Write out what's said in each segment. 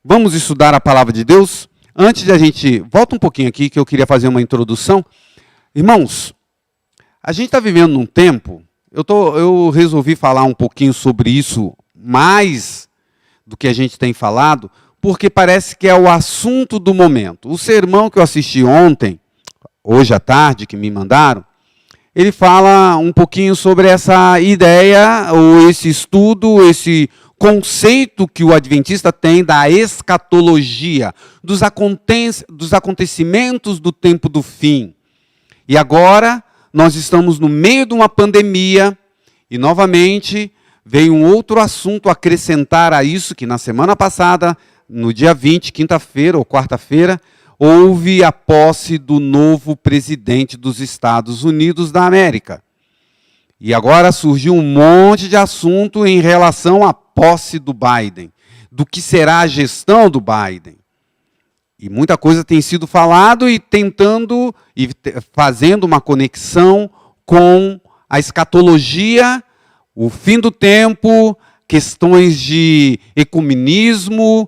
Vamos estudar a palavra de Deus? Antes de a gente... Volta um pouquinho aqui, que eu queria fazer uma introdução. Irmãos, a gente está vivendo num tempo... Eu resolvi falar um pouquinho sobre isso, mais do que a gente tem falado, porque parece que é o assunto do momento. O sermão que eu assisti ontem, hoje à tarde, que me mandaram, ele fala um pouquinho sobre essa ideia, ou esse estudo, esse conceito que o adventista tem da escatologia, dos acontecimentos do tempo do fim. E agora, nós estamos no meio de uma pandemia, e novamente veio um outro assunto acrescentar a isso, que na semana passada, no dia 20, quinta-feira ou quarta-feira, houve a posse do novo presidente dos Estados Unidos da América. E agora surgiu um monte de assunto em relação à posse do Biden, do que será a gestão do Biden. E muita coisa tem sido falado e tentando e fazendo uma conexão com a escatologia, o fim do tempo, questões de ecumenismo,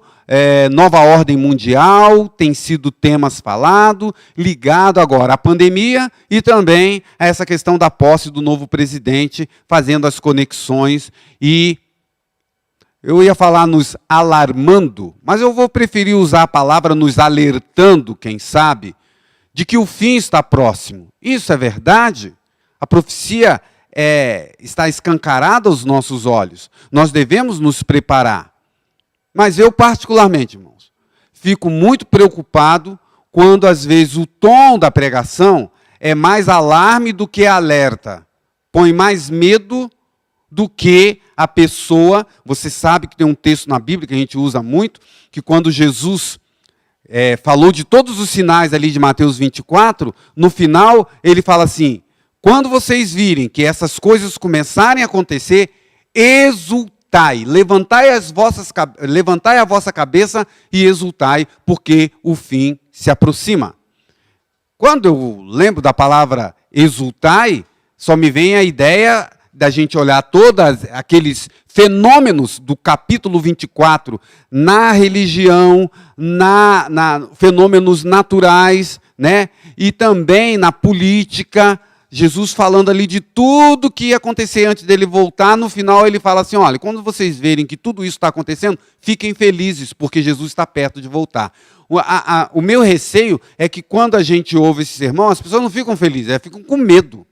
nova ordem mundial, tem sido temas falados, ligado agora à pandemia e também a essa questão da posse do novo presidente, fazendo as conexões e eu ia falar nos alarmando, mas eu vou preferir usar a palavra nos alertando, quem sabe, de que o fim está próximo. Isso é verdade? A profecia está escancarada aos nossos olhos. Nós devemos nos preparar. Mas eu, particularmente, irmãos, fico muito preocupado quando, às vezes, o tom da pregação é mais alarme do que alerta. Põe mais medo do que a pessoa. Você sabe que tem um texto na Bíblia que a gente usa muito, que quando Jesus falou de todos os sinais ali de Mateus 24, no final ele fala assim, quando vocês virem que essas coisas começarem a acontecer, exultai, levantai a vossa cabeça e exultai, porque o fim se aproxima. Quando eu lembro da palavra exultai, só me vem a ideia da gente olhar todos aqueles fenômenos do capítulo 24 na religião, fenômenos naturais, né? E também na política, Jesus falando ali de tudo que ia acontecer antes dele voltar, no final ele fala assim, olha, quando vocês verem que tudo isso está acontecendo, fiquem felizes, porque Jesus está perto de voltar. O meu receio é que quando a gente ouve esse sermão, as pessoas não ficam felizes, elas ficam com medo.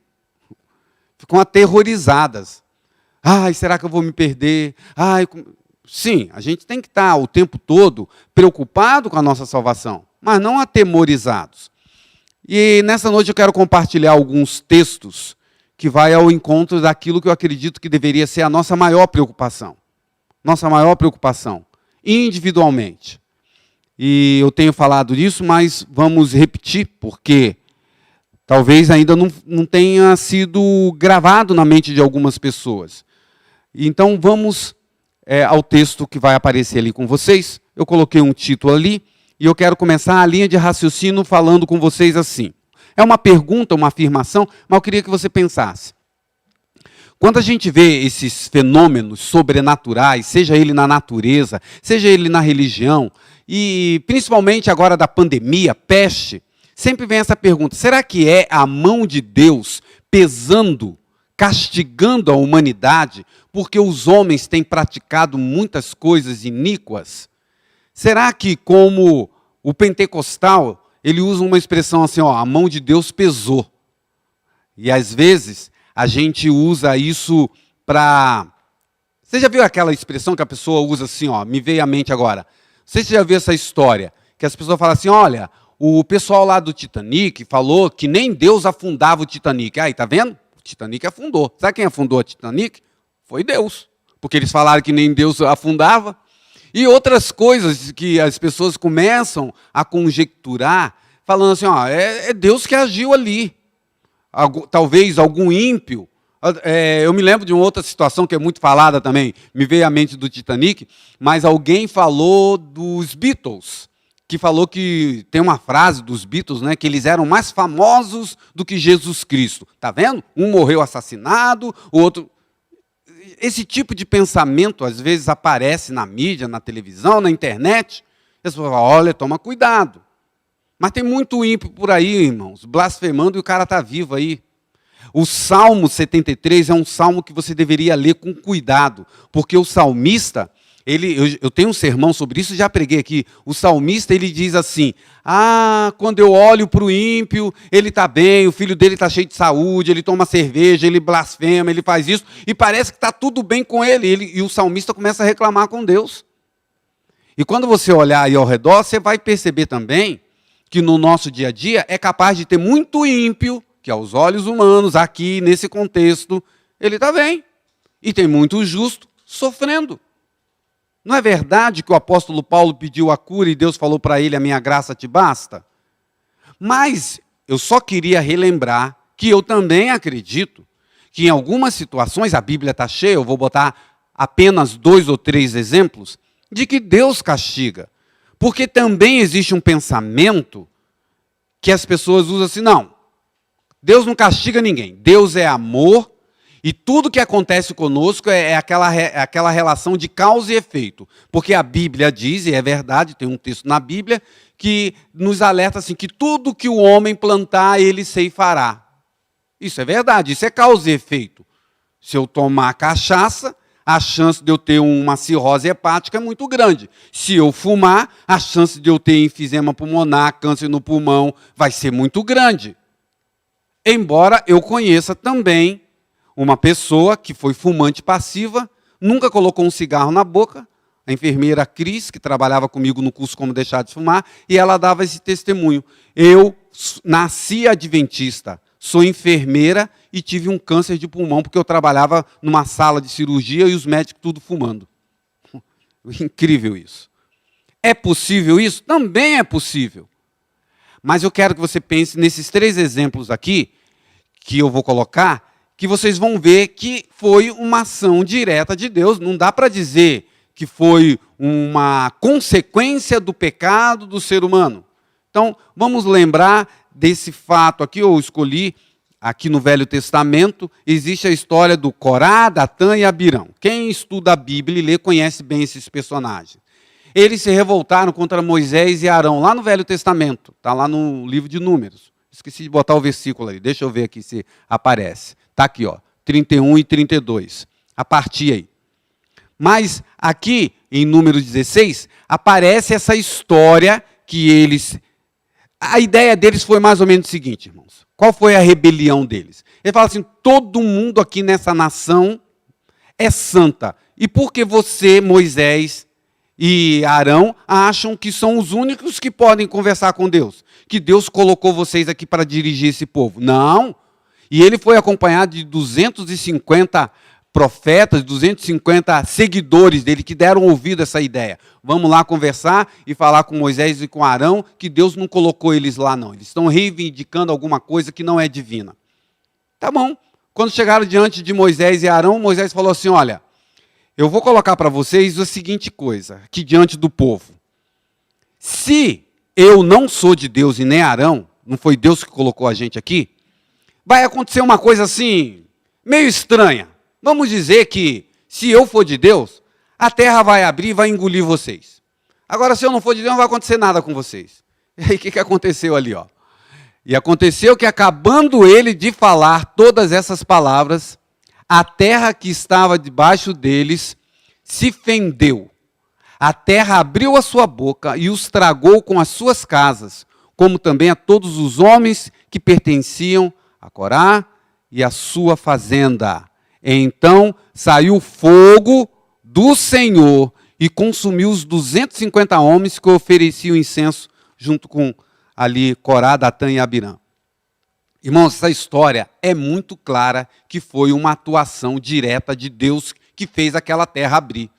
Ficam aterrorizadas. Ai, será que eu vou me perder? Ai, sim, a gente tem que estar o tempo todo preocupado com a nossa salvação, mas não atemorizados. E nessa noite eu quero compartilhar alguns textos que vai ao encontro daquilo que eu acredito que deveria ser a nossa maior preocupação. Nossa maior preocupação, individualmente. E eu tenho falado disso, mas vamos repetir, porque talvez ainda não tenha sido gravado na mente de algumas pessoas. Então vamos ao texto que vai aparecer ali com vocês. Eu coloquei um título ali e eu quero começar a linha de raciocínio falando com vocês assim. É uma pergunta, uma afirmação, mas eu queria que você pensasse. Quando a gente vê esses fenômenos sobrenaturais, seja ele na natureza, seja ele na religião, e principalmente agora da pandemia, peste, sempre vem essa pergunta, será que é a mão de Deus pesando, castigando a humanidade, porque os homens têm praticado muitas coisas iníquas? Será que, como o pentecostal, ele usa uma expressão assim, ó, a mão de Deus pesou? E às vezes a gente usa isso para... Você já viu aquela expressão que a pessoa usa assim, ó, me veio à mente agora. Você já viu essa história? Que as pessoas falam assim, olha, o pessoal lá do Titanic falou que nem Deus afundava o Titanic. Aí, tá vendo? O Titanic afundou. Sabe quem afundou o Titanic? Foi Deus. Porque eles falaram que nem Deus afundava. E outras coisas que as pessoas começam a conjecturar, falando assim, ó, é Deus que agiu ali. Talvez algum ímpio. Eu me lembro de uma outra situação que é muito falada também, me veio à mente do Titanic, mas alguém falou dos Beatles, que falou que tem uma frase dos Beatles, né, que eles eram mais famosos do que Jesus Cristo. Tá vendo? Um morreu assassinado, o outro... Esse tipo de pensamento, às vezes, aparece na mídia, na televisão, na internet, Eles falam, olha, toma cuidado. Mas tem muito ímpio por aí, irmãos, blasfemando e o cara está vivo aí. O Salmo 73 é um salmo que você deveria ler com cuidado, porque o salmista, eu tenho um sermão sobre isso, já preguei aqui. O salmista, ele diz assim, quando eu olho para o ímpio, ele está bem, o filho dele está cheio de saúde, ele toma cerveja, ele blasfema, ele faz isso, e parece que está tudo bem com ele, e o salmista começa a reclamar com Deus. E quando você olhar aí ao redor, você vai perceber também que no nosso dia a dia é capaz de ter muito ímpio, que aos olhos humanos, aqui, nesse contexto, ele está bem. E tem muito justo sofrendo. Não é verdade que o apóstolo Paulo pediu a cura e Deus falou para ele, a minha graça te basta? Mas eu só queria relembrar que eu também acredito que em algumas situações, a Bíblia está cheia, eu vou botar apenas 2 ou 3 exemplos, de que Deus castiga. Porque também existe um pensamento que as pessoas usam assim, não, Deus não castiga ninguém, Deus é amor, e tudo que acontece conosco é aquela relação de causa e efeito. Porque a Bíblia diz, e é verdade, tem um texto na Bíblia, que nos alerta assim, que tudo que o homem plantar, ele ceifará. Isso é verdade, isso é causa e efeito. Se eu tomar cachaça, a chance de eu ter uma cirrose hepática é muito grande. Se eu fumar, a chance de eu ter enfisema pulmonar, câncer no pulmão, vai ser muito grande. Embora eu conheça também uma pessoa que foi fumante passiva, nunca colocou um cigarro na boca, a enfermeira Cris, que trabalhava comigo no curso Como Deixar de Fumar, e ela dava esse testemunho. Eu nasci adventista, sou enfermeira e tive um câncer de pulmão, porque eu trabalhava numa sala de cirurgia e os médicos tudo fumando. Incrível isso. É possível isso? Também é possível. Mas eu quero que você pense nesses 3 exemplos aqui, que eu vou colocar, que vocês vão ver que foi uma ação direta de Deus. Não dá para dizer que foi uma consequência do pecado do ser humano. Então, vamos lembrar desse fato aqui, eu escolhi, aqui no Velho Testamento, existe a história do Corá, Datã e Abirão. Quem estuda a Bíblia e lê conhece bem esses personagens. Eles se revoltaram contra Moisés e Arão, lá no Velho Testamento, está lá no livro de Números. Esqueci de botar o versículo ali, deixa eu ver aqui se aparece. Está aqui, 31 e 32, a partir aí. Mas aqui, em Números 16, aparece essa história que eles... A ideia deles foi mais ou menos o seguinte, irmãos. Qual foi a rebelião deles? Ele fala assim, todo mundo aqui nessa nação é santa. E por que você, Moisés e Arão, acham que são os únicos que podem conversar com Deus? Que Deus colocou vocês aqui para dirigir esse povo? Não. E ele foi acompanhado de 250 profetas, 250 seguidores dele que deram ouvido a essa ideia. Vamos lá conversar e falar com Moisés e com Arão que Deus não colocou eles lá não. Eles estão reivindicando alguma coisa que não é divina. Tá bom. Quando chegaram diante de Moisés e Arão, Moisés falou assim, olha, eu vou colocar para vocês a seguinte coisa, aqui diante do povo. Se eu não sou de Deus e nem Arão, não foi Deus que colocou a gente aqui, vai acontecer uma coisa assim, meio estranha. Vamos dizer que, se eu for de Deus, a terra vai abrir e vai engolir vocês. Agora, se eu não for de Deus, não vai acontecer nada com vocês. E aí, o que aconteceu ali? E aconteceu que, acabando ele de falar todas essas palavras, a terra que estava debaixo deles se fendeu. A terra abriu a sua boca e os tragou com as suas casas, como também a todos os homens que pertenciam a Corá e a sua fazenda. Então saiu fogo do Senhor e consumiu os 250 homens que ofereciam incenso junto com ali Corá, Datã e Abirã. Irmãos, essa história é muito clara que foi uma atuação direta de Deus que fez aquela terra abrir.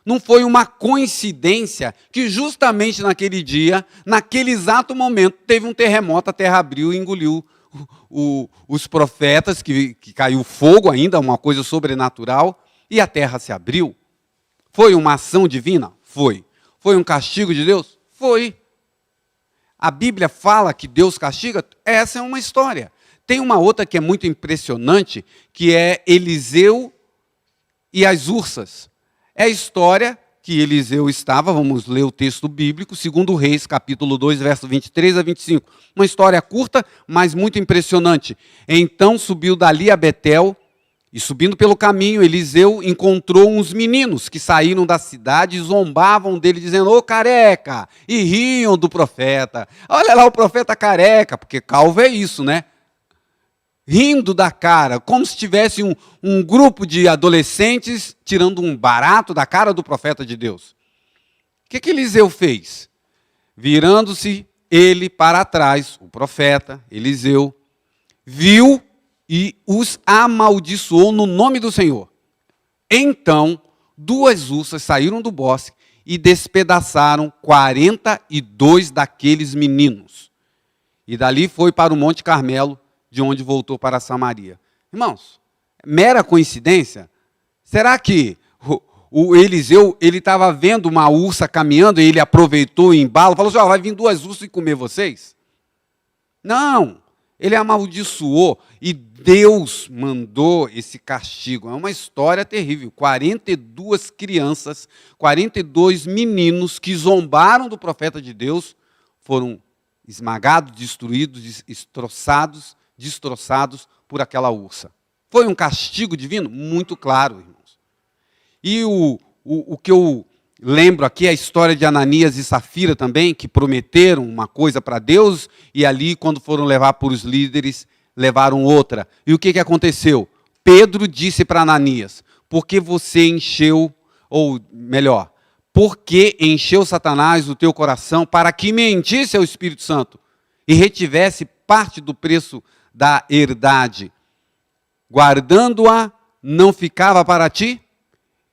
Não foi uma coincidência que justamente naquele dia, naquele exato momento, teve um terremoto, a terra abriu e engoliu os profetas, que caiu fogo ainda, uma coisa sobrenatural, e a terra se abriu. Foi uma ação divina? Foi. Foi um castigo de Deus? Foi. A Bíblia fala que Deus castiga? Essa é uma história. Tem uma outra que é muito impressionante, que é Eliseu e as ursas. É a história que Eliseu estava, vamos ler o texto bíblico, 2 Reis, capítulo 2, verso 23 a 25. Uma história curta, mas muito impressionante. Então subiu dali a Betel, e subindo pelo caminho, Eliseu encontrou uns meninos que saíram da cidade e zombavam dele, dizendo, ô careca, e riam do profeta. Olha lá o profeta careca, porque calvo é isso, né? Rindo da cara, como se tivesse um grupo de adolescentes tirando um barato da cara do profeta de Deus. O que Eliseu fez? Virando-se ele para trás, o profeta, Eliseu, viu e os amaldiçoou no nome do Senhor. Então, 2 ursas saíram do bosque e despedaçaram 42 daqueles meninos. E dali foi para o Monte Carmelo, de onde voltou para Samaria. Irmãos, mera coincidência? Será que o Eliseu ele estava vendo uma ursa caminhando e ele aproveitou o embalo, falou assim, vai vir 2 ursas e comer vocês? Não, ele amaldiçoou e Deus mandou esse castigo. É uma história terrível. 42 crianças, 42 meninos que zombaram do profeta de Deus foram esmagados, destruídos, destroçados por aquela ursa. Foi um castigo divino? Muito claro, irmãos. E o que eu lembro aqui é a história de Ananias e Safira também, que prometeram uma coisa para Deus, e ali, quando foram levar para os líderes, levaram outra. E o que aconteceu? Pedro disse para Ananias, porque você encheu, ou melhor, porque encheu Satanás o teu coração para que mentisse ao Espírito Santo e retivesse parte do preço da herdade, guardando-a, não ficava para ti?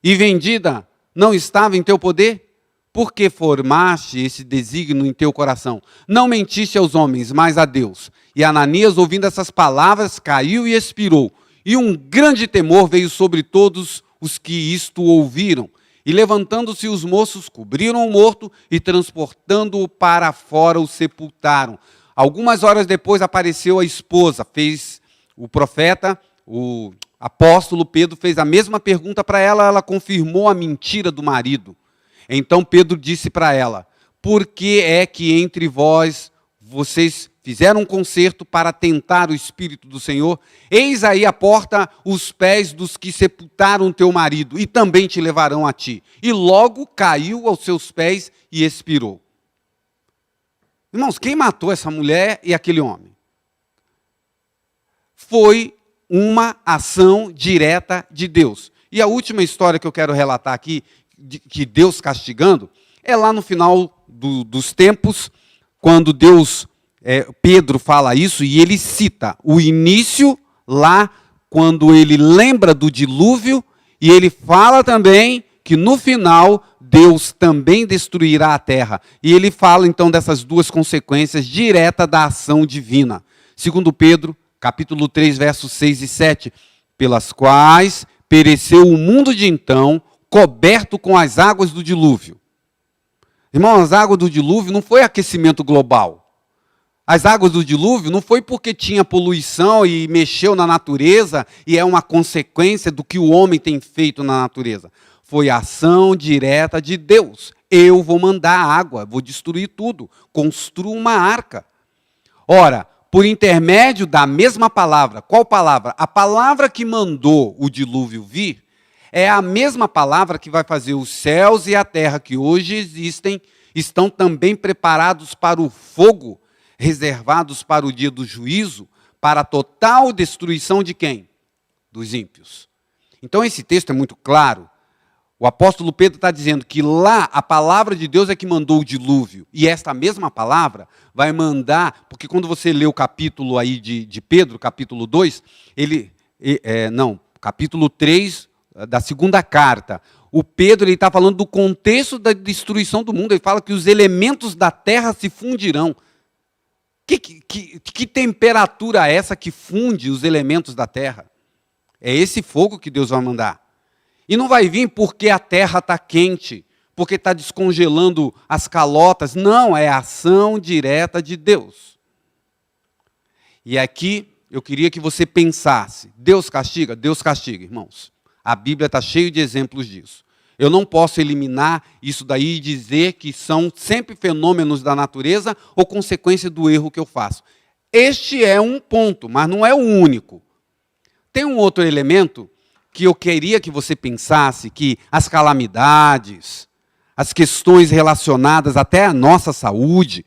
E vendida, não estava em teu poder? Porque formaste esse desígnio em teu coração? Não mentiste aos homens, mas a Deus. E Ananias, ouvindo essas palavras, caiu e expirou. E um grande temor veio sobre todos os que isto ouviram. E levantando-se os moços, cobriram o morto e transportando-o para fora, o sepultaram. Algumas horas depois apareceu a esposa, fez o profeta, o apóstolo Pedro fez a mesma pergunta para ela, ela confirmou a mentira do marido. Então Pedro disse para ela, por que é que entre vocês fizeram um concerto para tentar o Espírito do Senhor? Eis aí a porta os pés dos que sepultaram teu marido, e também te levarão a ti. E logo caiu aos seus pés e expirou. Irmãos, quem matou essa mulher e aquele homem? Foi uma ação direta de Deus. E a última história que eu quero relatar aqui, que Deus castigando, é lá no final dos tempos, quando Pedro fala isso, e ele cita o início lá, quando ele lembra do dilúvio, e ele fala também que no final Deus também destruirá a terra. E ele fala então dessas 2 consequências diretas da ação divina. Segundo Pedro, capítulo 3, versos 6 e 7, pelas quais pereceu o mundo de então, coberto com as águas do dilúvio. Irmão, as águas do dilúvio não foi aquecimento global. As águas do dilúvio não foi porque tinha poluição e mexeu na natureza e é uma consequência do que o homem tem feito na natureza. Foi a ação direta de Deus. Eu vou mandar água, vou destruir tudo. Construa uma arca. Ora, por intermédio da mesma palavra, qual palavra? A palavra que mandou o dilúvio vir é a mesma palavra que vai fazer os céus e a terra que hoje existem, estão também preparados para o fogo, reservados para o dia do juízo, para a total destruição de quem? Dos ímpios. Então esse texto é muito claro. O apóstolo Pedro está dizendo que lá a palavra de Deus é que mandou o dilúvio. E esta mesma palavra vai mandar, porque quando você lê o capítulo aí de Pedro, capítulo 2, capítulo 3 da segunda carta, o Pedro está falando do contexto da destruição do mundo. Ele fala que os elementos da terra se fundirão. Que temperatura é essa que funde os elementos da terra? É esse fogo que Deus vai mandar. E não vai vir porque a terra está quente, porque está descongelando as calotas. Não, é a ação direta de Deus. E aqui eu queria que você pensasse, Deus castiga? Deus castiga, irmãos. A Bíblia está cheia de exemplos disso. Eu não posso eliminar isso daí e dizer que são sempre fenômenos da natureza ou consequência do erro que eu faço. Este é um ponto, mas não é o único. Tem um outro elemento que eu queria que você pensasse, que as calamidades, as questões relacionadas até à nossa saúde,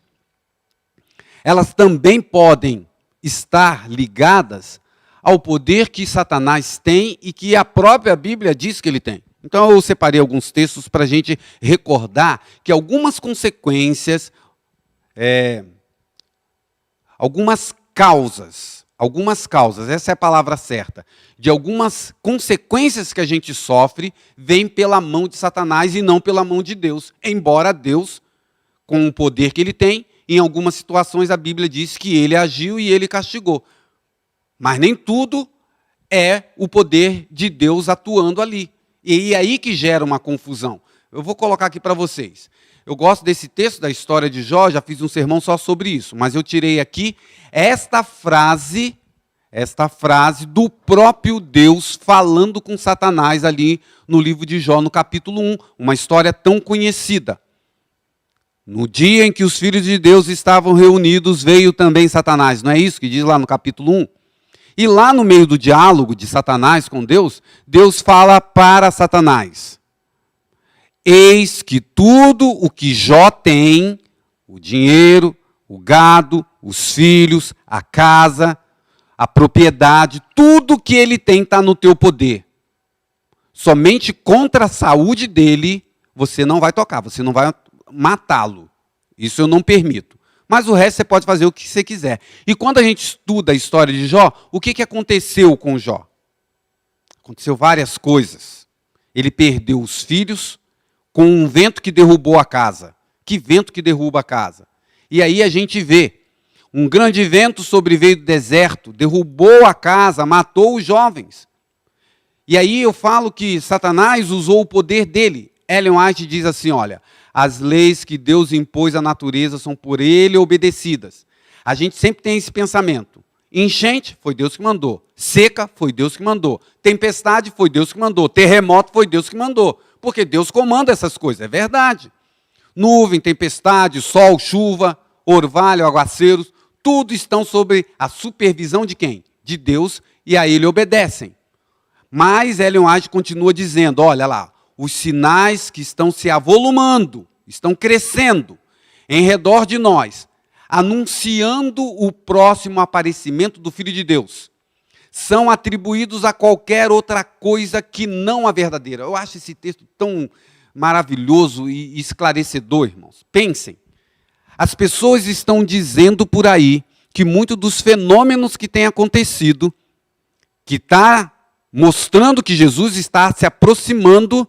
elas também podem estar ligadas ao poder que Satanás tem e que a própria Bíblia diz que ele tem. Então eu separei alguns textos para a gente recordar que algumas consequências, algumas causas, essa é a palavra certa, de algumas consequências que a gente sofre, vêm pela mão de Satanás e não pela mão de Deus. Embora Deus, com o poder que ele tem, em algumas situações a Bíblia diz que ele agiu e ele castigou. Mas nem tudo é o poder de Deus atuando ali. E é aí que gera uma confusão. Eu vou colocar aqui para vocês. Eu gosto desse texto da história de Jó, já fiz um sermão só sobre isso, mas eu tirei aqui esta frase do próprio Deus falando com Satanás ali no livro de Jó, no capítulo 1, uma história tão conhecida. No dia em que os filhos de Deus estavam reunidos, veio também Satanás. Não é isso que diz lá no capítulo 1? E lá no meio do diálogo de Satanás com Deus, Deus fala para Satanás: eis que tudo o que Jó tem, o dinheiro, o gado, os filhos, a casa, a propriedade, tudo que ele tem está no teu poder. Somente contra a saúde dele, você não vai tocar, você não vai matá-lo. Isso eu não permito. Mas o resto você pode fazer o que você quiser. E quando a gente estuda a história de Jó, o que aconteceu com Jó? Aconteceu várias coisas. Ele perdeu os filhos com um vento que derrubou a casa. Que vento que derruba a casa? E aí a gente vê, um grande vento sobreveio do deserto, derrubou a casa, matou os jovens. E aí eu falo que Satanás usou o poder dele. Ellen White diz assim, olha, as leis que Deus impôs à natureza são por ele obedecidas. A gente sempre tem esse pensamento. Enchente, foi Deus que mandou. Seca, foi Deus que mandou. Tempestade, foi Deus que mandou. Terremoto, foi Deus que mandou. Porque Deus comanda essas coisas, é verdade. Nuvem, tempestade, sol, chuva, orvalho, aguaceiros, tudo estão sob a supervisão de quem? De Deus, e a ele obedecem. Mas Ellen White continua dizendo, olha lá, os sinais que estão se avolumando, estão crescendo em redor de nós, anunciando o próximo aparecimento do Filho de Deus, são atribuídos a qualquer outra coisa que não a verdadeira. Eu acho esse texto tão maravilhoso e esclarecedor, irmãos. Pensem, as pessoas estão dizendo por aí que muitos dos fenômenos que têm acontecido, que está mostrando que Jesus está se aproximando.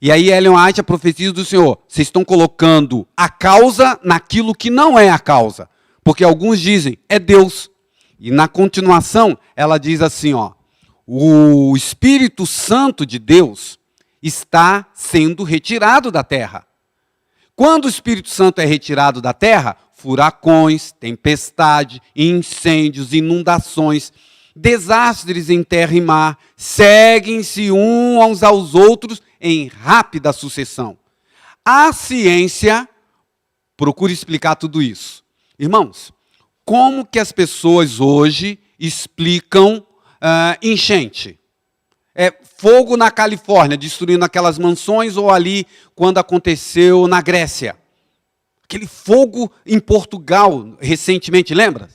E aí Ellen White, a profecia do Senhor, vocês estão colocando a causa naquilo que não é a causa. Porque alguns dizem, é Deus. E na continuação, ela diz assim, ó, o Espírito Santo de Deus está sendo retirado da terra. Quando o Espírito Santo é retirado da terra, furacões, tempestade, incêndios, inundações, desastres em terra e mar, seguem-se uns aos outros em rápida sucessão. A ciência procura explicar tudo isso. Irmãos, como que as pessoas hoje explicam enchente? Fogo na Califórnia, destruindo aquelas mansões, ou ali quando aconteceu na Grécia. Aquele fogo em Portugal, recentemente, lembra?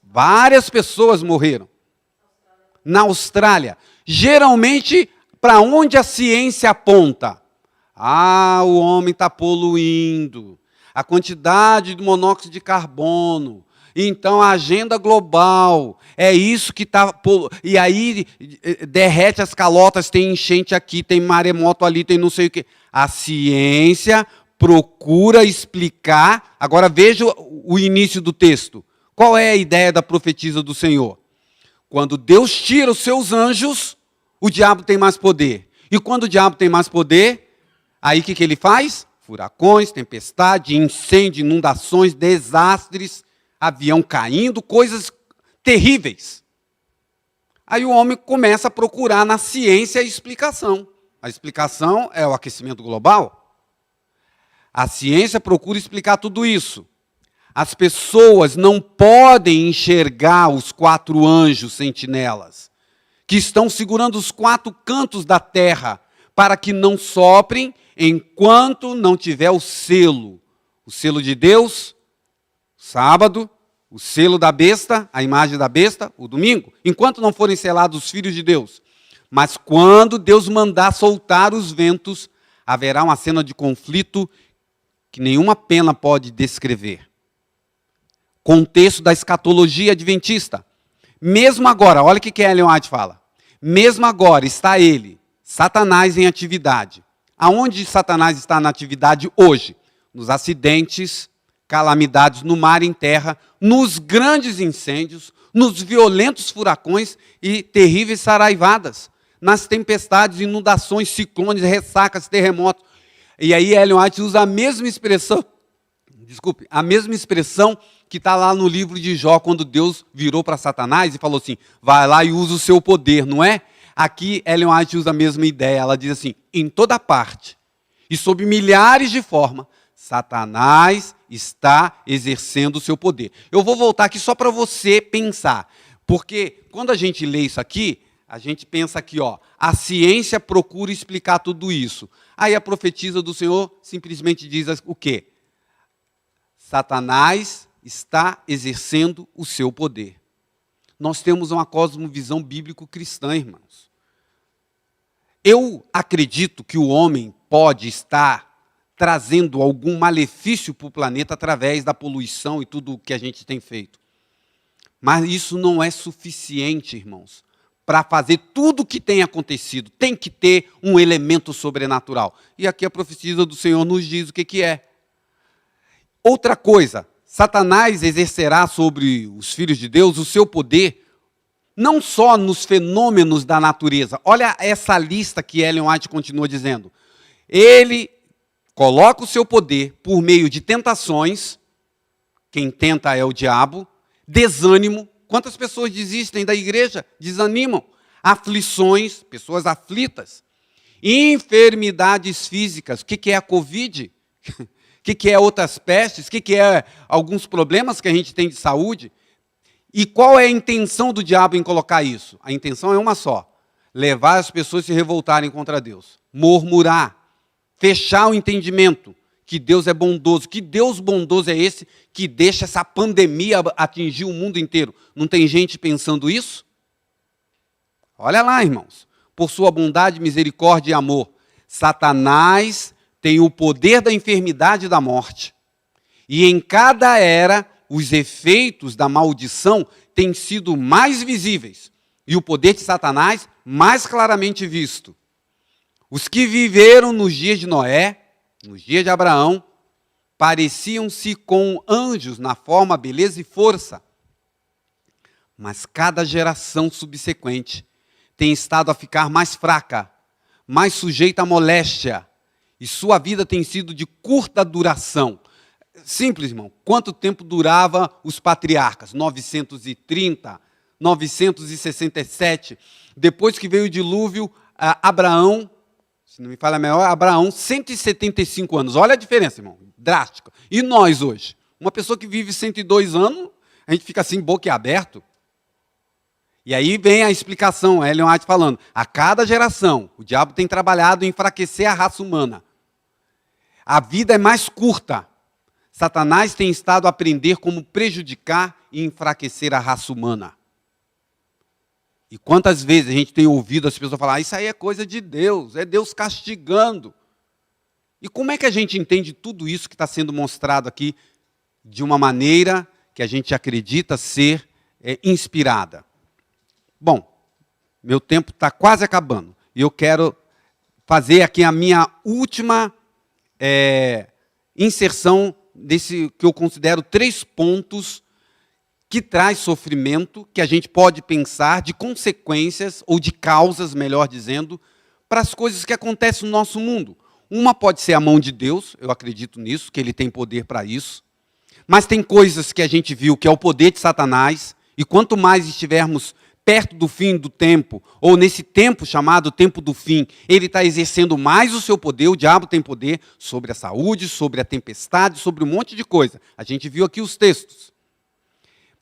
Várias pessoas morreram. Na Austrália. Geralmente, para onde a ciência aponta? O homem está poluindo. A quantidade de monóxido de carbono. Então, a agenda global. É isso que está... E aí, derrete as calotas, tem enchente aqui, tem maremoto ali, tem não sei o quê. A ciência procura explicar... Agora, veja o início do texto. Qual é a ideia da profetisa do Senhor? Quando Deus tira os seus anjos, o diabo tem mais poder. E quando o diabo tem mais poder, aí o que ele faz? Furacões, tempestade, incêndio, inundações, desastres, avião caindo, coisas terríveis. Aí o homem começa a procurar na ciência a explicação. A explicação é o aquecimento global. A ciência procura explicar tudo isso. As pessoas não podem enxergar os 4 anjos sentinelas, que estão segurando os 4 cantos da terra, para que não soprem enquanto não tiver o selo. O selo de Deus, sábado, o selo da besta, a imagem da besta, o domingo, enquanto não forem selados os filhos de Deus. Mas quando Deus mandar soltar os ventos, haverá uma cena de conflito que nenhuma pena pode descrever. Contexto da escatologia adventista. Mesmo agora, olha o que Ellen White fala. Mesmo agora está ele, Satanás, em atividade. Aonde Satanás está na atividade hoje? Nos acidentes, calamidades no mar e em terra, nos grandes incêndios, nos violentos furacões e terríveis saraivadas, nas tempestades, inundações, ciclones, ressacas, terremotos. E aí Ellen White usa a mesma expressão, que está lá no livro de Jó, quando Deus virou para Satanás e falou assim, vai lá e usa o seu poder, não é? Aqui Ellen White usa a mesma ideia, ela diz assim, em toda parte e sob milhares de formas, Satanás está exercendo o seu poder. Eu vou voltar aqui só para você pensar, porque quando a gente lê isso aqui, a gente pensa aqui, ó, a ciência procura explicar tudo isso. Aí a profetisa do Senhor simplesmente diz o quê? Satanás está exercendo o seu poder. Nós temos uma cosmovisão bíblico-cristã, irmãos. Eu acredito que o homem pode estar trazendo algum malefício para o planeta através da poluição e tudo o que a gente tem feito. Mas isso não é suficiente, irmãos, para fazer tudo o que tem acontecido. Tem que ter um elemento sobrenatural. E aqui a profecia do Senhor nos diz o que é. Outra coisa, Satanás exercerá sobre os filhos de Deus o seu poder, não só nos fenômenos da natureza. Olha essa lista que Ellen White continua dizendo. Ele coloca o seu poder por meio de tentações, quem tenta é o diabo, desânimo, quantas pessoas desistem da igreja, desanimam, aflições, pessoas aflitas, enfermidades físicas, o que é a Covid? O que é outras pestes? O que é alguns problemas que a gente tem de saúde? E qual é a intenção do diabo em colocar isso? A intenção é uma só, levar as pessoas a se revoltarem contra Deus, murmurar, fechar o entendimento que Deus é bondoso. Que Deus bondoso é esse que deixa essa pandemia atingir o mundo inteiro? Não tem gente pensando isso? Olha lá, irmãos. Por sua bondade, misericórdia e amor, Satanás tem o poder da enfermidade e da morte. E em cada era, os efeitos da maldição têm sido mais visíveis. E o poder de Satanás mais claramente visto. Os que viveram nos dias de Noé, nos dias de Abraão, pareciam-se com anjos na forma, beleza e força. Mas cada geração subsequente tem estado a ficar mais fraca, mais sujeita à moléstia, e sua vida tem sido de curta duração. Simples, irmão. Quanto tempo durava os patriarcas? 930, 967. Depois que veio o dilúvio, Abraão, se não me falha a memória, Abraão, 175 anos. Olha a diferença, irmão. Drástica. E nós hoje? Uma pessoa que vive 102 anos, a gente fica assim, boquiaberto. E aí vem a explicação, Ellen White falando, a cada geração, o diabo tem trabalhado em enfraquecer a raça humana. A vida é mais curta. Satanás tem estado a aprender como prejudicar e enfraquecer a raça humana. E quantas vezes a gente tem ouvido as pessoas falar, isso aí é coisa de Deus, é Deus castigando. E como é que a gente entende tudo isso que está sendo mostrado aqui de uma maneira que a gente acredita ser inspirada? Bom, meu tempo está quase acabando. E eu quero fazer aqui a minha última inserção desse que eu considero 3 pontos que traz sofrimento, que a gente pode pensar de consequências, ou de causas, melhor dizendo, para as coisas que acontecem no nosso mundo. Uma pode ser a mão de Deus, eu acredito nisso, que Ele tem poder para isso. Mas tem coisas que a gente viu que é o poder de Satanás, e quanto mais estivermos perto do fim do tempo, ou nesse tempo chamado tempo do fim, ele está exercendo mais o seu poder, o diabo tem poder sobre a saúde, sobre a tempestade, sobre um monte de coisa. A gente viu aqui os textos.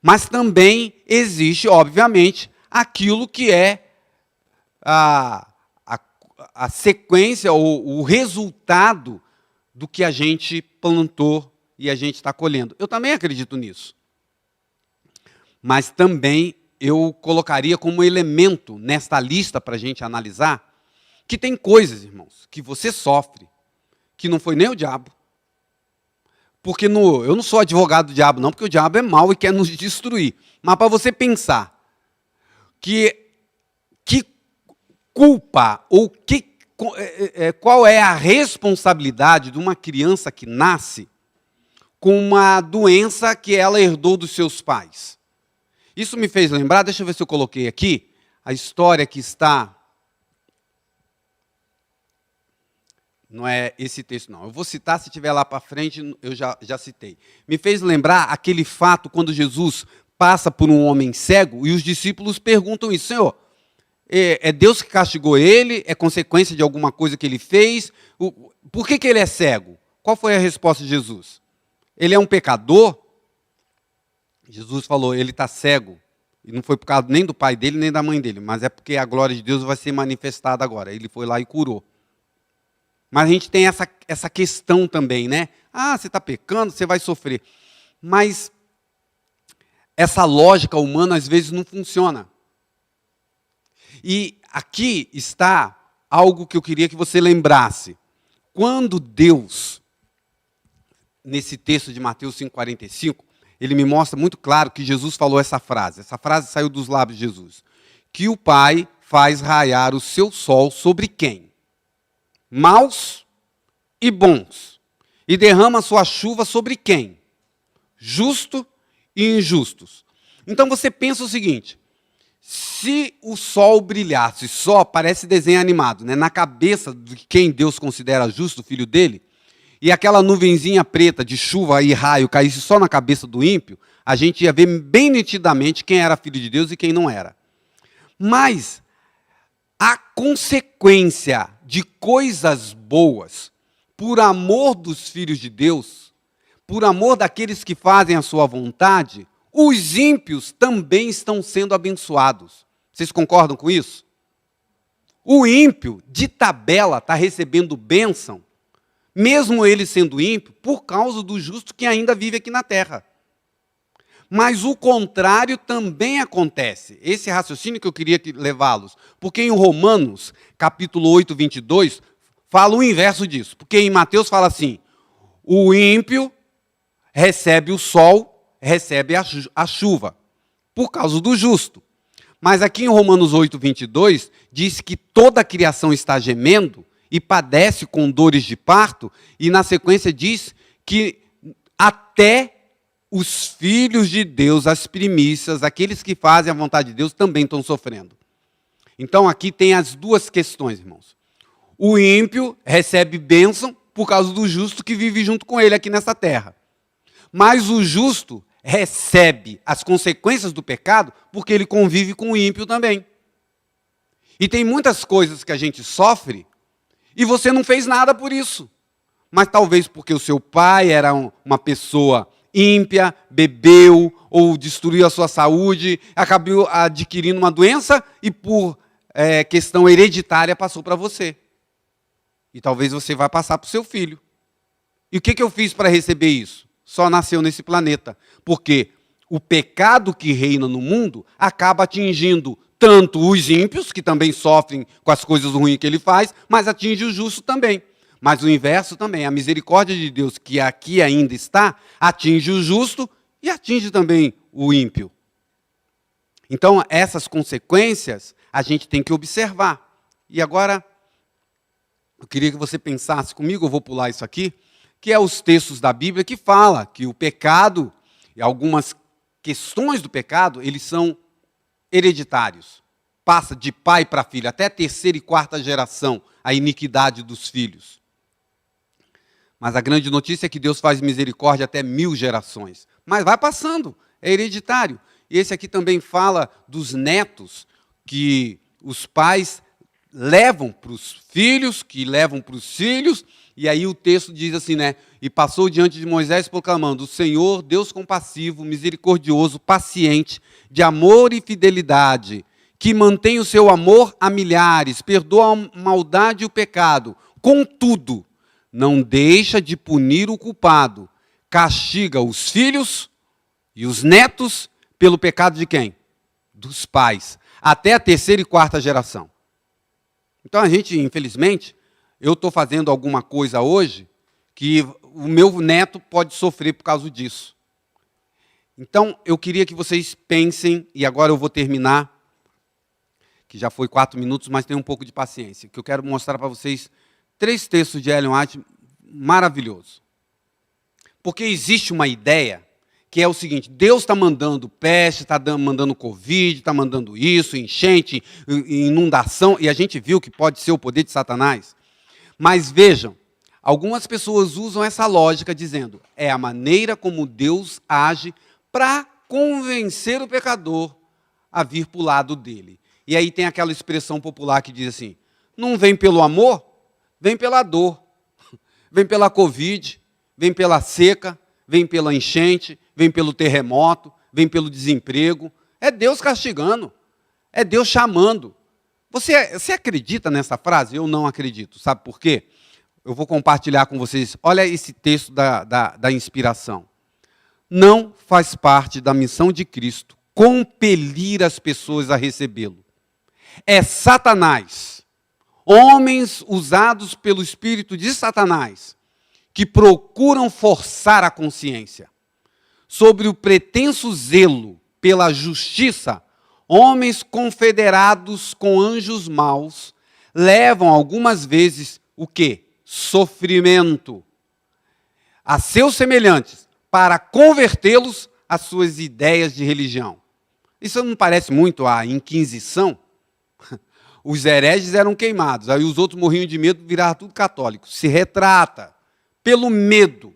Mas também existe, obviamente, aquilo que é a sequência, ou o resultado do que a gente plantou e a gente está colhendo. Eu também acredito nisso. Mas também eu colocaria como elemento nesta lista para a gente analisar que tem coisas, irmãos, que você sofre, que não foi nem o diabo. Porque eu não sou advogado do diabo, não, porque o diabo é mau e quer nos destruir. Mas para você pensar que culpa ou qual é a responsabilidade de uma criança que nasce com uma doença que ela herdou dos seus pais. Isso me fez lembrar, deixa eu ver se eu coloquei aqui, a história que está... Não é esse texto, não. Eu vou citar, se estiver lá para frente, eu já citei. Me fez lembrar aquele fato quando Jesus passa por um homem cego e os discípulos perguntam isso: Senhor, é Deus que castigou ele? É consequência de alguma coisa que ele fez? Por que ele é cego? Qual foi a resposta de Jesus? Ele é um pecador? Jesus falou, ele está cego. E não foi por causa nem do pai dele, nem da mãe dele, mas é porque a glória de Deus vai ser manifestada agora. Ele foi lá e curou. Mas a gente tem essa questão também, né? Ah, você está pecando, você vai sofrer. Mas essa lógica humana às vezes não funciona. E aqui está algo que eu queria que você lembrasse. Quando Deus, nesse texto de Mateus 5,45, ele me mostra muito claro que Jesus falou essa frase. Essa frase saiu dos lábios de Jesus. Que o Pai faz raiar o seu sol sobre quem? Maus e bons. E derrama a sua chuva sobre quem? Justo e injustos. Então você pensa o seguinte: se o sol brilhasse só, parece desenho animado, né? Na cabeça de quem Deus considera justo, o filho dele, e aquela nuvenzinha preta de chuva e raio caísse só na cabeça do ímpio, a gente ia ver bem nitidamente quem era filho de Deus e quem não era. Mas a consequência de coisas boas, por amor dos filhos de Deus, por amor daqueles que fazem a sua vontade, os ímpios também estão sendo abençoados. Vocês concordam com isso? O ímpio, de tabela, está recebendo bênção, mesmo ele sendo ímpio, por causa do justo que ainda vive aqui na terra. Mas o contrário também acontece. Esse raciocínio que eu queria levá-los. Porque em Romanos, capítulo 8, 22, fala o inverso disso. Porque em Mateus fala assim, o ímpio recebe o sol, recebe a chuva, por causa do justo. Mas aqui em Romanos 8, 22, diz que toda a criação está gemendo e padece com dores de parto, e na sequência diz que até os filhos de Deus, as primícias, aqueles que fazem a vontade de Deus, também estão sofrendo. Então aqui tem as duas questões, irmãos. O ímpio recebe bênção por causa do justo que vive junto com ele aqui nessa terra. Mas o justo recebe as consequências do pecado porque ele convive com o ímpio também. E tem muitas coisas que a gente sofre e você não fez nada por isso. Mas talvez porque o seu pai era uma pessoa ímpia, bebeu ou destruiu a sua saúde, acabou adquirindo uma doença e por questão hereditária passou para você. E talvez você vá passar para o seu filho. E o que eu fiz para receber isso? Só nasceu nesse planeta. Porque o pecado que reina no mundo acaba atingindo tanto os ímpios, que também sofrem com as coisas ruins que ele faz, mas atinge o justo também. Mas o inverso também, a misericórdia de Deus, que aqui ainda está, atinge o justo e atinge também o ímpio. Então, essas consequências a gente tem que observar. E agora, eu queria que você pensasse comigo, eu vou pular isso aqui, que é os textos da Bíblia que fala que o pecado, e algumas questões do pecado, eles são hereditários. Passa de pai para filho, até a terceira e quarta geração, a iniquidade dos filhos. Mas a grande notícia é que Deus faz misericórdia até 1000 gerações. Mas vai passando, é hereditário. E esse aqui também fala dos netos que os pais levam para os filhos, que levam para os filhos. E aí o texto diz assim, né? E passou diante de Moisés proclamando: o Senhor, Deus compassivo, misericordioso, paciente, de amor e fidelidade, que mantém o seu amor a milhares, perdoa a maldade e o pecado. Contudo, não deixa de punir o culpado, castiga os filhos e os netos pelo pecado de quem? Dos pais, até a terceira e quarta geração. Então a gente, infelizmente, eu estou fazendo alguma coisa hoje que o meu neto pode sofrer por causa disso. Então eu queria que vocês pensem, e agora eu vou terminar, que já foi 4 minutos, mas tem um pouco de paciência, que eu quero mostrar para vocês 3 textos de Ellen White maravilhosos. Porque existe uma ideia que é o seguinte: Deus está mandando peste, está mandando Covid, está mandando isso, enchente, inundação, e a gente viu que pode ser o poder de Satanás. Mas vejam, algumas pessoas usam essa lógica dizendo, é a maneira como Deus age para convencer o pecador a vir para o lado dele. E aí tem aquela expressão popular que diz assim, não vem pelo amor, vem pela dor, vem pela Covid, vem pela seca, vem pela enchente, vem pelo terremoto, vem pelo desemprego. É Deus castigando, é Deus chamando. Você acredita nessa frase? Eu não acredito. Sabe por quê? Eu vou compartilhar com vocês. Olha esse texto da inspiração. Não faz parte da missão de Cristo compelir as pessoas a recebê-lo. É Satanás, homens usados pelo espírito de Satanás, que procuram forçar a consciência. Sobre o pretenso zelo pela justiça, homens confederados com anjos maus levam algumas vezes o quê? Sofrimento a seus semelhantes para convertê-los às suas ideias de religião. Isso não parece muito a Inquisição? Os hereges eram queimados, aí os outros morriam de medo, viraram tudo católicos. Se retrata pelo medo,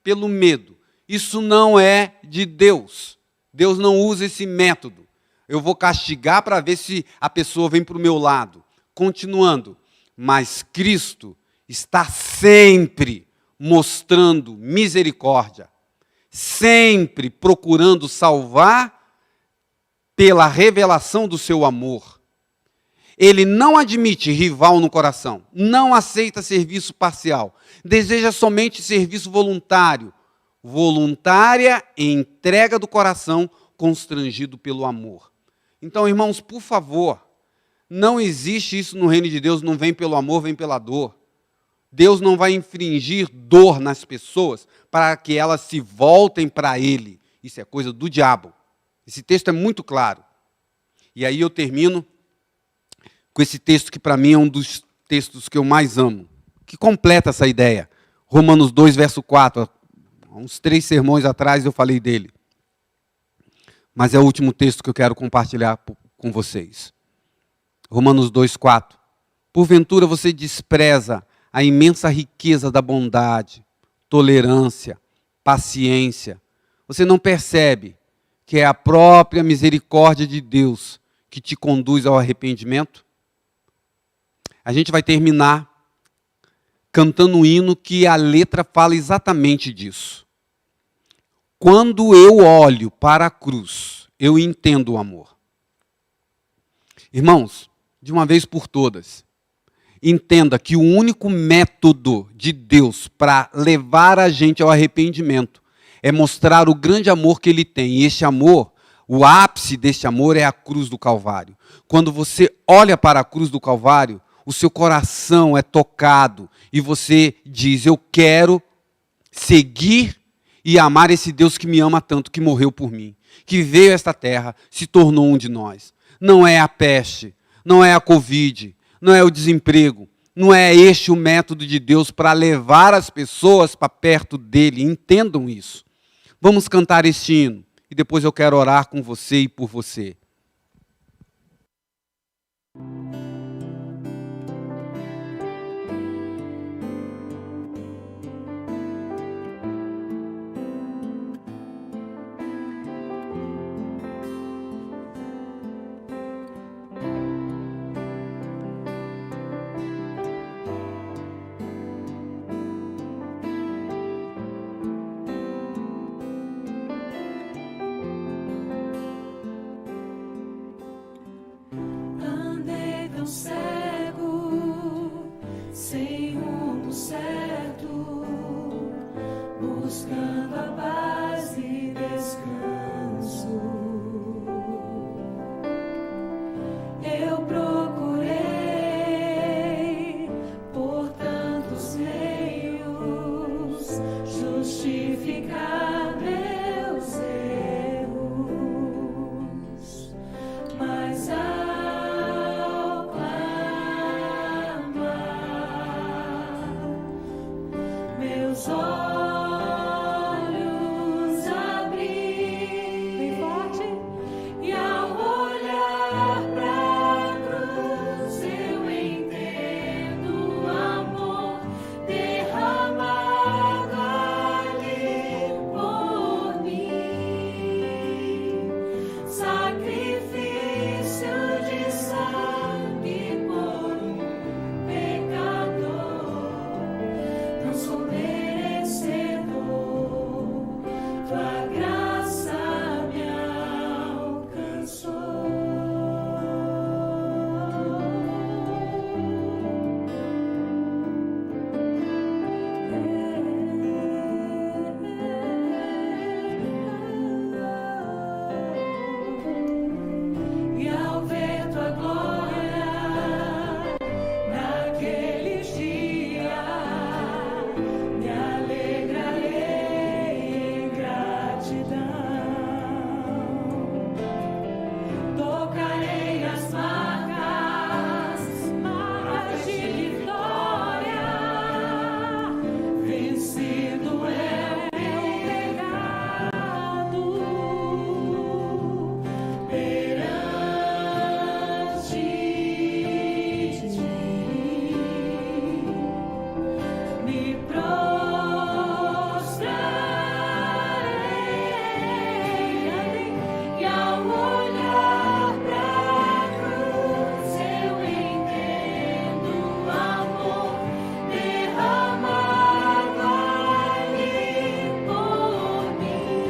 pelo medo. Isso não é de Deus. Deus não usa esse método. Eu vou castigar para ver se a pessoa vem para o meu lado. Continuando, mas Cristo está sempre mostrando misericórdia, sempre procurando salvar pela revelação do seu amor. Ele não admite rival no coração, não aceita serviço parcial, deseja somente serviço voluntário, voluntária entrega do coração constrangido pelo amor. Então, irmãos, por favor, não existe isso no reino de Deus, não vem pelo amor, vem pela dor. Deus não vai infringir dor nas pessoas para que elas se voltem para Ele. Isso é coisa do diabo. Esse texto é muito claro. E aí eu termino com esse texto que para mim é um dos textos que eu mais amo, que completa essa ideia. Romanos 2, verso 4. Há uns 3 sermões atrás eu falei dele. Mas é o último texto que eu quero compartilhar com vocês. Romanos 2, 4. Porventura você despreza a imensa riqueza da bondade, tolerância, paciência. Você não percebe que é a própria misericórdia de Deus que te conduz ao arrependimento? A gente vai terminar cantando um hino que a letra fala exatamente disso. Quando eu olho para a cruz, eu entendo o amor. Irmãos, de uma vez por todas, entenda que o único método de Deus para levar a gente ao arrependimento é mostrar o grande amor que Ele tem. E este amor, o ápice deste amor é a cruz do Calvário. Quando você olha para a cruz do Calvário, o seu coração é tocado e você diz, eu quero seguir e amar esse Deus que me ama tanto, que morreu por mim, que veio a esta terra, se tornou um de nós. Não é a peste, não é a Covid, não é o desemprego, não é este o método de Deus para levar as pessoas para perto dele. Entendam isso. Vamos cantar este hino e depois eu quero orar com você e por você. buscando a paz e descanso. Eu procurei por tantos meios justificar meus erros, mas ao clamar, meus olhos abri bem forte, e ao olhar pra cruz eu entendo o amor derramado ali por mim, sacrifício de sangue por um pecador. Não sou merecedor, tua graça me alcançou. E ao ver tua glória naqueles dias, me alegrarei em gratidão. Tocarei as marcas de vitória. Vencido é o meu pecado perante ti. Me prostrarei, e ao olhar pra cruz eu entendo o amor derramado ali por mim.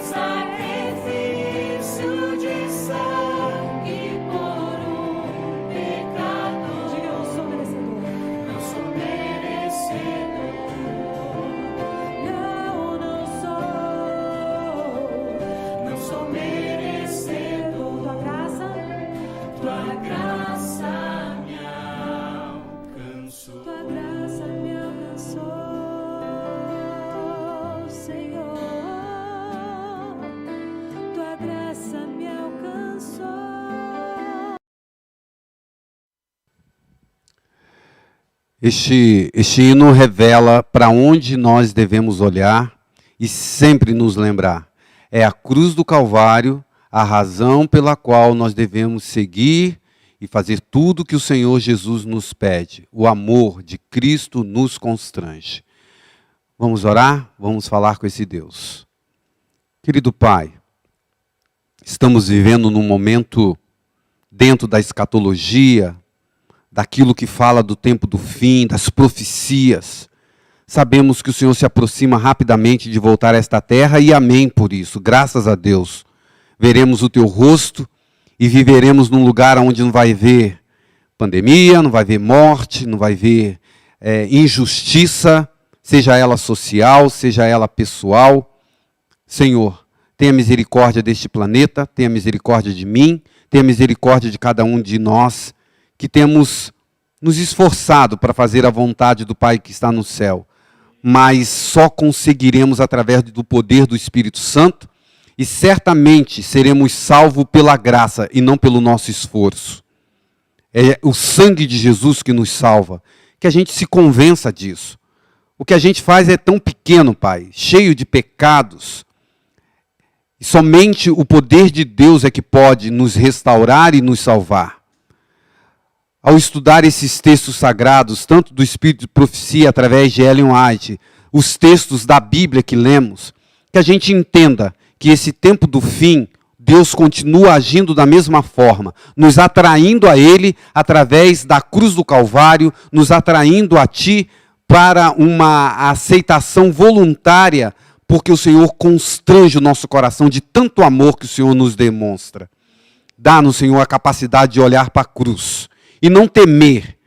Sacrifício de sangue por um pecador. Diga, eu sou merecedor. Não sou merecedor. Não sou merecedor. Tua graça me alcançou. Tua graça me alcançou, Senhor. Tua graça me alcançou. Este hino revela para onde nós devemos olhar e sempre nos lembrar. É a cruz do Calvário a razão pela qual nós devemos seguir e fazer tudo que o Senhor Jesus nos pede. O amor de Cristo nos constrange. Vamos orar? Vamos falar com esse Deus. Querido Pai, estamos vivendo num momento dentro da escatologia, daquilo que fala do tempo do fim, das profecias. Sabemos que o Senhor se aproxima rapidamente de voltar a esta terra e amém por isso, graças a Deus. Veremos o teu rosto e viveremos num lugar onde não vai haver pandemia, não vai haver morte, não vai haver injustiça, seja ela social, seja ela pessoal. Senhor, tenha misericórdia deste planeta, tenha misericórdia de mim, tenha misericórdia de cada um de nós, que temos nos esforçado para fazer a vontade do Pai que está no céu, mas só conseguiremos através do poder do Espírito Santo, e certamente seremos salvos pela graça e não pelo nosso esforço. É o sangue de Jesus que nos salva, que a gente se convença disso. O que a gente faz é tão pequeno, Pai, cheio de pecados, e somente o poder de Deus é que pode nos restaurar e nos salvar. Ao estudar esses textos sagrados, tanto do Espírito de Profecia, através de Ellen White, os textos da Bíblia que lemos, que a gente entenda que esse tempo do fim, Deus continua agindo da mesma forma, nos atraindo a Ele através da cruz do Calvário, nos atraindo a Ti para uma aceitação voluntária, porque o Senhor constrange o nosso coração de tanto amor que o Senhor nos demonstra. Dá-nos, Senhor, a capacidade de olhar para a cruz e não temer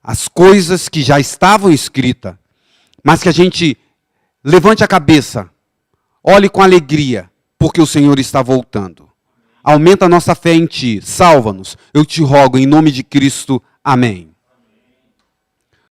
as coisas que já estavam escritas, mas que a gente levante a cabeça, olhe com alegria, porque o Senhor está voltando. Aumenta a nossa fé em Ti, salva-nos, eu te rogo em nome de Cristo, amém.